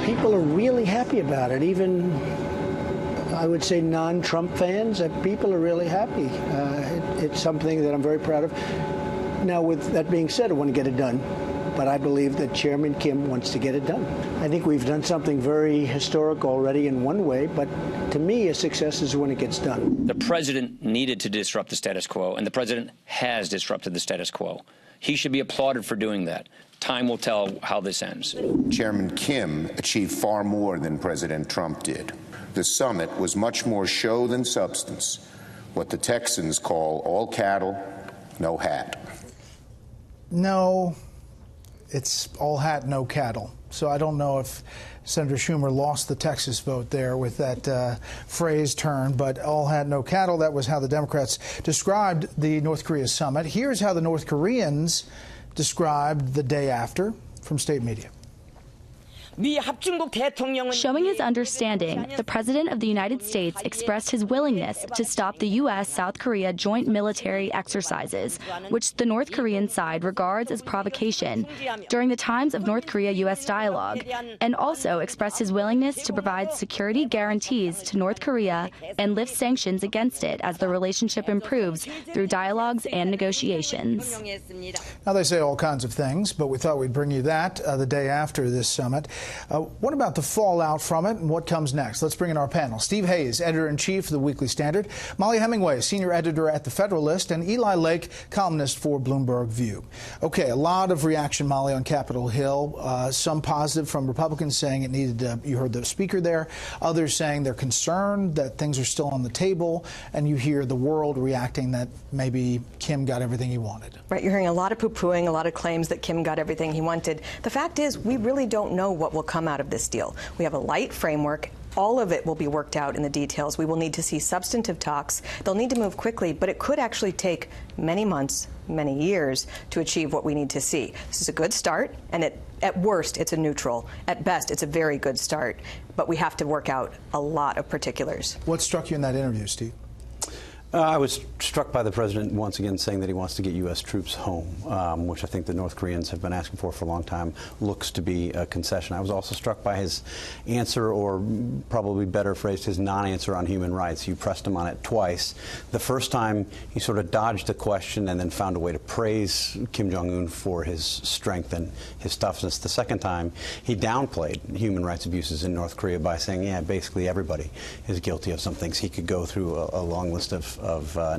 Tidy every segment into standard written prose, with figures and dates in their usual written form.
people are really happy about it. Even, I would say, non-Trump fans, people are really happy. It's something that I'm very proud of. Now, with that being said, I want to get it done. But I believe that Chairman Kim wants to get it done. I think we've done something very historic already in one way, but to me, a success is when it gets done. The president needed to disrupt the status quo, and the president has disrupted the status quo. He should be applauded for doing that. Time will tell how this ends. Chairman Kim achieved far more than President Trump did. The summit was much more show than substance, what the Texans call all cattle, no hat. No. It's all hat, no cattle. So I don't know if Senator Schumer lost the Texas vote there with that phrase turn, but all hat, no cattle. That was how the Democrats described the North Korea summit. Here's how the North Koreans described the day after from state media. Showing his understanding, the President of the United States expressed his willingness to stop the U.S.-South Korea joint military exercises, which the North Korean side regards as provocation during the times of North Korea-U.S. dialogue, and also expressed his willingness to provide security guarantees to North Korea and lift sanctions against it as the relationship improves through dialogues and negotiations. Now, they say all kinds of things, but we thought we'd bring you that the day after this summit. What about the fallout from it and what comes next? Let's bring in our panel. Steve Hayes, editor-in-chief of the Weekly Standard, Molly Hemingway, senior editor at The Federalist, and Eli Lake, columnist for Bloomberg View. Okay, a lot of reaction, Molly, on Capitol Hill. Some positive from Republicans saying it needed, you heard the speaker there, others saying they're concerned that things are still on the table, and you hear the world reacting that maybe Kim got everything he wanted. Right, you're hearing a lot of poo-pooing, a lot of claims that Kim got everything he wanted. The fact is, we really don't know what will come out of this deal. We have a light framework. All of it will be worked out in the details. We will need to see substantive talks. They'll need to move quickly, but it could actually take many months, many years to achieve what we need to see. This is a good start, and at worst, it's a neutral. At best, it's a very good start, but we have to work out a lot of particulars. What struck you in that interview, Steve? I was struck by the president once again saying that he wants to get U.S. troops home, which I think the North Koreans have been asking for a long time, looks to be a concession. I was also struck by his answer, or probably better phrased, his non-answer on human rights. You pressed him on it twice. The first time, he sort of dodged the question and then found a way to praise Kim Jong-un for his strength and his toughness. The second time, he downplayed human rights abuses in North Korea by saying, yeah, basically everybody is guilty of some things. He could go through a long list of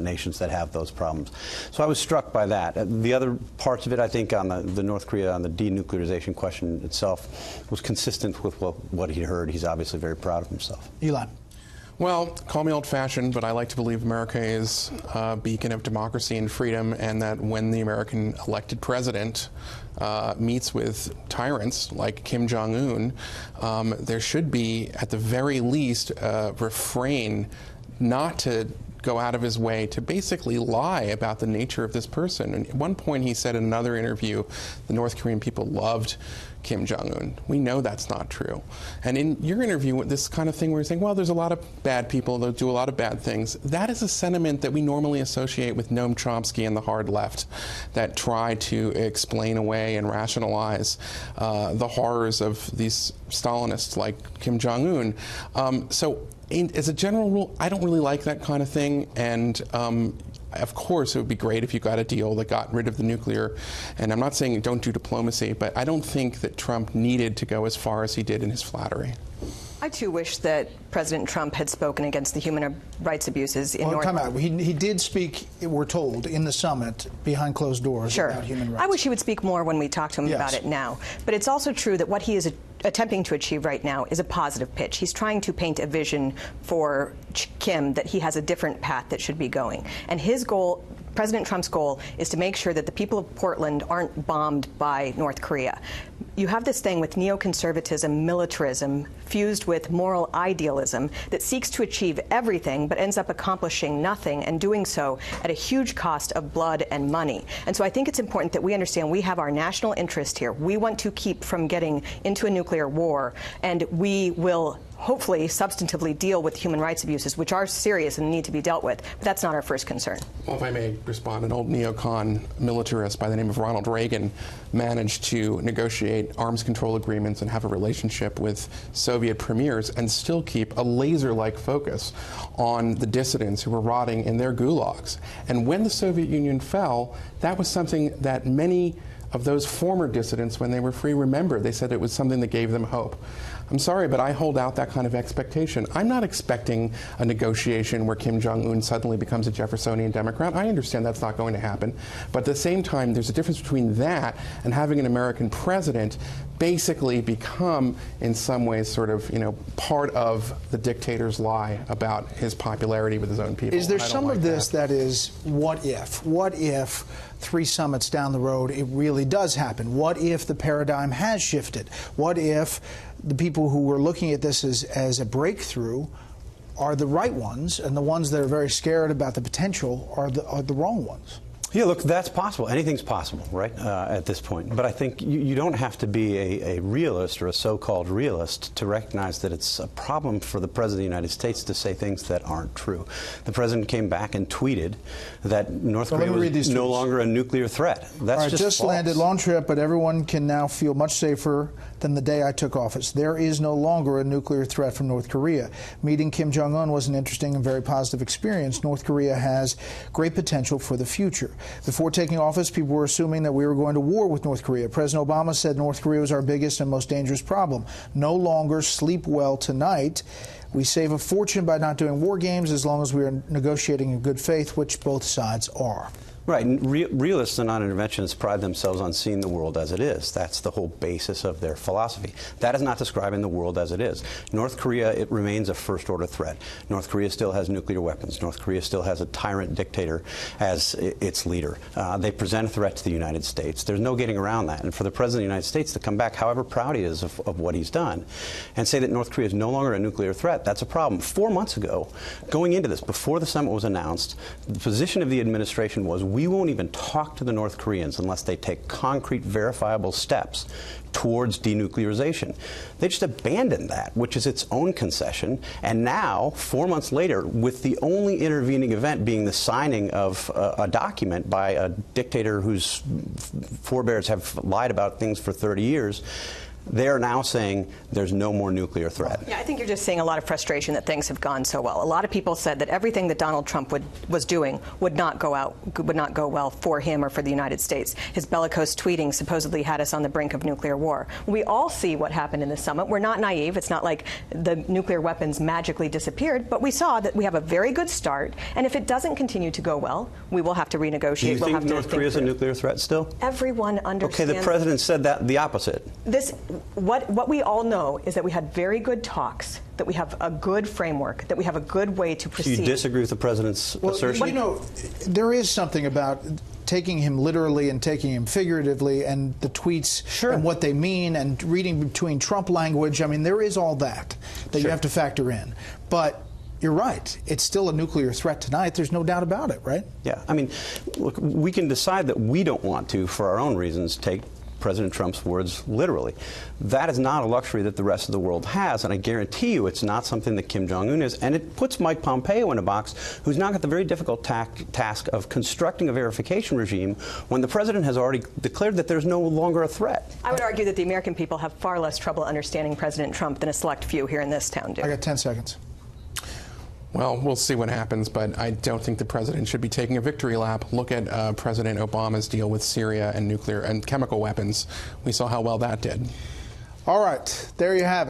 nations that have those problems. So I was struck by that. The other parts of it, I think, on the North Korea, on the denuclearization question itself, was consistent with what he heard. He's obviously very proud of himself. Eli. Well, call me old-fashioned, but I like to believe America is a beacon of democracy and freedom, and that when the American elected president meets with tyrants like Kim Jong-un, there should be, at the very least, a refrain not to go out of his way to basically lie about the nature of this person. And at one point he said in another interview, the North Korean people loved Kim Jong-un. We know that's not true. And in your interview, this kind of thing where you're saying, well, there's a lot of bad people that do a lot of bad things, that is a sentiment that we normally associate with Noam Chomsky and the hard left that try to explain away and rationalize the horrors of these Stalinists like Kim Jong-un. As a general rule, I don't really like that kind of thing, and of course it would be great if you got a deal that got rid of the nuclear, and I'm not saying don't do diplomacy, but I don't think that Trump needed to go as far as he did in his flattery. I, too, wish that President Trump had spoken against the human rights abuses in North Korea. He did speak, we're told, in the summit behind closed doors about human rights. I wish he would speak more when we talk to him about it now. But it's also true that what he is attempting to achieve right now is a positive pitch. He's trying to paint a vision for Kim that he has a different path that should be going. And his goal, President Trump's goal, is to make sure that the people of Portland aren't bombed by North Korea. You have this thing with neoconservatism, militarism, fused with moral idealism that seeks to achieve everything but ends up accomplishing nothing, and doing so at a huge cost of blood and money. And so I think it's important that we understand we have our national interest here. We want to keep from getting into a nuclear war, and we will hopefully substantively deal with human rights abuses, which are serious and need to be dealt with. But that's not our first concern. Well, if I may respond, an old neocon militarist by the name of Ronald Reagan managed to negotiate arms control agreements and have a relationship with Soviet premiers and still keep a laser-like focus on the dissidents who were rotting in their gulags. And when the Soviet Union fell, that was something that many of those former dissidents, when they were free, remembered. They said it was something that gave them hope. I'm sorry, but I hold out that kind of expectation. I'm not expecting a negotiation where Kim Jong-un suddenly becomes a Jeffersonian Democrat. I understand that's not going to happen. But at the same time, there's a difference between that and having an American president basically become, in some ways, sort of, part of the dictator's lie about his popularity with his own people. Is there some of this that is, what if? What if 3 summits down the road it really does happen? What if the paradigm has shifted? What if the people who were looking at this as a breakthrough are the right ones, and the ones that are very scared about the potential are the wrong ones? Yeah, look, that's possible. Anything's possible, right, at this point. But I think you don't have to be a realist or a so-called realist to recognize that it's a problem for the President of the United States to say things that aren't true. The President came back and tweeted that North Korea was no longer a nuclear threat. That's just false. Landed, long trip, but everyone can now feel much safer than the day I took office. There is no longer a nuclear threat from North Korea. Meeting Kim Jong-un was an interesting and very positive experience. North Korea has great potential for the future. Before taking office, people were assuming that we were going to war with North Korea. President Obama said North Korea was our biggest and most dangerous problem. No longer sleep well tonight. We save a fortune by not doing war games as long as we are negotiating in good faith, which both sides are. Right. And realists and non-interventionists pride themselves on seeing the world as it is. That's the whole basis of their philosophy. That is not describing the world as it is. North Korea, it remains a first-order threat. North Korea still has nuclear weapons. North Korea still has a tyrant dictator as its leader. They present a threat to the United States. There's no getting around that. And for the President of the United States to come back, however proud he is of what he's done, and say that North Korea is no longer a nuclear threat, that's a problem. 4 months ago, going into this, before the summit was announced, the position of the administration was, we won't even talk to the North Koreans unless they take concrete, verifiable steps towards denuclearization. They just abandoned that, which is its own concession. And now, 4 months later, with the only intervening event being the signing of a document by a dictator whose forebears have lied about things for 30 years, they're now saying there's no more nuclear threat. Yeah, I think you're just seeing a lot of frustration that things have gone so well. A lot of people said that everything that Donald Trump was doing would not go well for him or for the United States. His bellicose tweeting supposedly had us on the brink of nuclear war. We all see what happened in the summit. We're not naive. It's not like the nuclear weapons magically disappeared, but we saw that we have a very good start, and if it doesn't continue to go well, we will have to renegotiate. Do you think North Korea is a nuclear threat still? Everyone understands. Okay, the President said that the opposite. What we all know is that we had very good talks, that we have a good framework, that we have a good way to proceed. Do you disagree with the President's assertion? You know, there is something about taking him literally and taking him figuratively, and the tweets and what they mean, and reading between Trump language. I mean, there is all that you have to factor in. But you're right. It's still a nuclear threat tonight. There's no doubt about it, right? Yeah. I mean, look, we can decide that we don't want to, for our own reasons, take President Trump's words literally. That is not a luxury that the rest of the world has, and I guarantee you it's not something that Kim Jong-un is, and it puts Mike Pompeo in a box, who's now got the very difficult task of constructing a verification regime when the President has already declared that there's no longer a threat. I would argue that the American people have far less trouble understanding President Trump than a select few here in this town do. I got 10 seconds. Well, we'll see what happens, but I don't think the president should be taking a victory lap. Look at President Obama's deal with Syria and nuclear and chemical weapons. We saw how well that did. All right, there you have it.